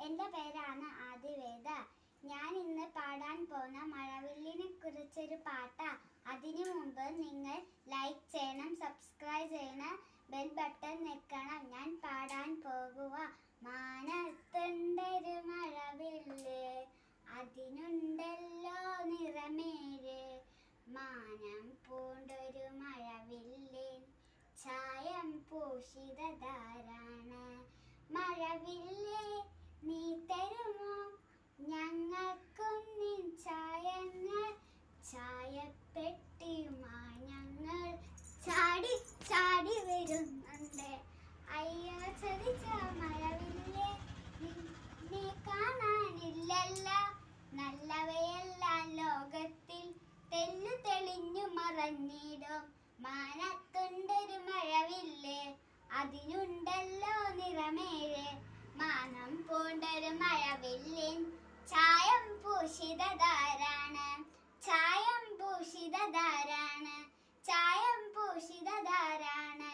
എൻ്റെ പേരാണ് ആദിവേദ. ഞാൻ ഇന്ന് പാടാൻ പോകുന്ന മഴവില്ലിനെ കുറിച്ചൊരു പാട്ടാ. അതിനു മുമ്പ് നിങ്ങൾ ലൈക്ക് ചെയ്യണം, സബ്സ്ക്രൈബ് ചെയ്യണം, ബെൽ ബട്ടൺ ഞെക്കണം. ഞാൻ പാടാൻ പോകുക. മാനത്തുണ്ടൊരു മഴവില്ല്, അതിനുണ്ടല്ലോ നിറമേഴ്. മാനം പൂണ്ടൊരു മഴവില്ലിൻ ചായം പൂശിതധാരാണ്. മഴവില്ലേ നീ തരുമോ ഞങ്ങൾക്കും നിൻ ചായങ്ങൾ? ചായപ്പെട്ടിയുമായി ഞങ്ങൾ ചാടി ചാടി വരുന്നുണ്ട്. അയ്യോ ചതിച്ച മഴവില്ലേ, നിന്നെ കാണാനില്ലല്ല. നല്ലവയെല്ലാം ലോകത്തിൽ തെല്ലു തെളിഞ്ഞു മറഞ്ഞിടും. മാനത്തുണ്ടൊരു മഴവില്ല്, അതിനുണ്ടല്ലോ നിറമേഴ്. മാനം പൂണ്ടൊരു മഴവില്ലിൻ ചായം പൂശിതധാരാണ്. ചായം പൂശിതധാരാണ്. ചായം പൂശിതധാരാണ്.